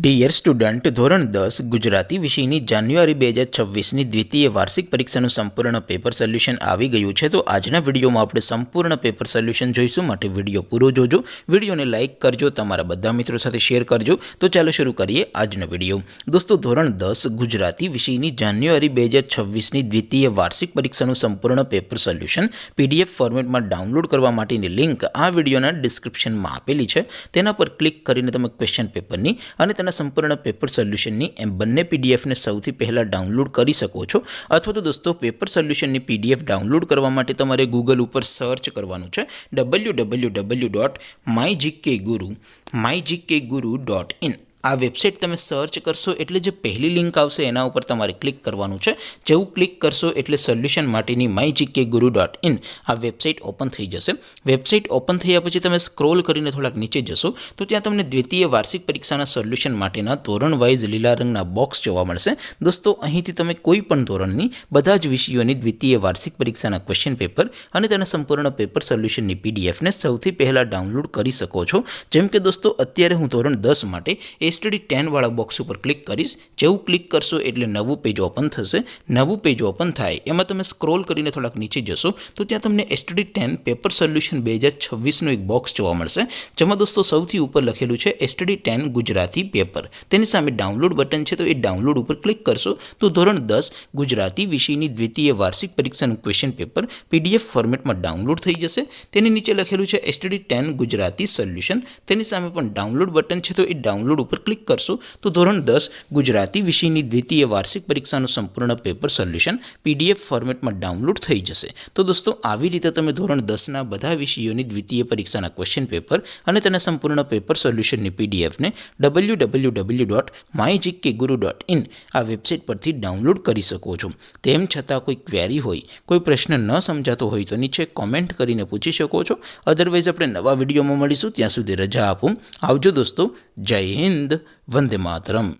Dear student, ધોરણ 10 ગુજરાતી વિષયની જાન્યુઆરી 2026ની દ્વિતીય વાર્ષિક પરીક્ષાનું સંપૂર્ણ પેપર સોલ્યુશન આવી ગયું છે। તો આજના વિડીયોમાં આપણે સંપૂર્ણ પેપર સોલ્યુશન જોઈશું, માટે વિડીયો પૂરો જોજો। વિડીયોને લાઇક કરજો, તમારા બધા મિત્રો સાથે શેર કરજો। તો ચાલો શરૂ કરીએ આજનો વિડીયો। દોસ્તો, ધોરણ 10 ગુજરાતી વિષયની જાન્યુઆરી 2026ની દ્વિતીય વાર્ષિક પરીક્ષાનું સંપૂર્ણ પેપર સોલ્યુશન PDF ફોર્મેટમાં ડાઉનલોડ કરવા માટેની લિંક આ વિડીયોના ડિસ્ક્રિપ્શનમાં આપેલી છે। તેના પર ક્લિક કરીને તમે ક્વેશ્ચન પેપરની અને તેના સંપૂર્ણ પેપર સોલ્યુશનની એમ બંને પીડીએફને સૌથી પહેલાં ડાઉનલોડ કરી શકો છો। અથવા તો દોસ્તો, પેપર સોલ્યુશનની પીડીએફ ડાઉનલોડ કરવા માટે તમારે ગૂગલ ઉપર સર્ચ કરવાનું છે www.mygkguru.in। આ વેબસાઇટ તમે સર્ચ કરશો એટલે જે પહેલી લિંક આવશે એના ઉપર તમારે ક્લિક કરવાનું છે। જેવું ક્લિક કરશો એટલે સોલ્યુશન માટેની mygkguru.in આ વેબસાઇટ ઓપન થઈ જશે। વેબસાઇટ ઓપન થયા પછી તમે સ્ક્રોલ કરીને થોડાક નીચે જશો તો ત્યાં તમને દ્વિતીય વાર્ષિક પરીક્ષાના સોલ્યુશન માટેના ધોરણ વાઇઝ લીલા રંગના બોક્સ જોવા મળશે। દોસ્તો, અહીંથી તમે કોઈ પણ ધોરણની બધા જ વિષયોની દ્વિતીય વાર્ષિક પરીક્ષાના ક્વેશ્ચન પેપર અને તેના સંપૂર્ણ પેપર સોલ્યુશનની પીડીએફને સૌથી પહેલાં ડાઉનલોડ કરી શકો છો। જેમ કે દોસ્તો, અત્યારે હું ધોરણ 10 માટે સ્ટડી 10 વાળા બોક્સ ઉપર ક્લિક કરીશ। જેવું ક્લિક કરશો એટલે નવું પેજ ઓપન થશે। નવું પેજ ઓપન થાય એમાં તમે સ્ક્રોલ કરીને થોડાક નીચે જશો તો ત્યાં તમને સ્ટડી 10 પેપર સોલ્યુશન 2026નું એક બોક્સ જોવા મળશે, જેમાં દોસ્તો સૌથી ઉપર લખેલું છે સ્ટડી 10 ગુજરાતી પેપર। તેની સામે ડાઉનલોડ બટન છે, તો એ ડાઉનલોડ ઉપર ક્લિક કરશો તો ધોરણ 10 ગુજરાતી વિષયની દ્વિતીય વાર્ષિક પરીક્ષાનું ક્વેશ્ચન પેપર PDF ફોર્મેટમાં ડાઉનલોડ થઈ જશે। તેની નીચે લખેલું છે સ્ટડી 10 ગુજરાતી સોલ્યુશન। તેની સામે પણ ડાઉનલોડ બટન છે, તો એ ડાઉનલોડ ઉપર ક્લિક કરશો તો ધોરણ 10 ગુજરાતી વિષયની દ્વિતીય વાર્ષિક પરીક્ષાનું સંપૂર્ણ પેપર સોલ્યુશન PDF ફોર્મેટમાં ડાઉનલોડ થઈ જશે। તો દોસ્તો, આવી રીતે તમે ધોરણ 10ના બધા વિષયોની દ્વિતીય પરીક્ષાના ક્વેશ્ચન પેપર અને તેના સંપૂર્ણ પેપર સોલ્યુશનની પીડીએફને www.mygkguru.in આ વેબસાઇટ પરથી ડાઉનલોડ કરી શકો છો। તેમ છતાં કોઈ ક્વેરી હોય, કોઈ પ્રશ્ન ન સમજાતો હોય તો નીચે કોમેન્ટ કરીને પૂછી શકો છો। અધરવાઇઝ આપણે નવા વિડીયોમાં મળીશું, ત્યાં સુધી રજા આપો। આવજો દોસ્તો, જય હિન્દ, વંદે માતરમ।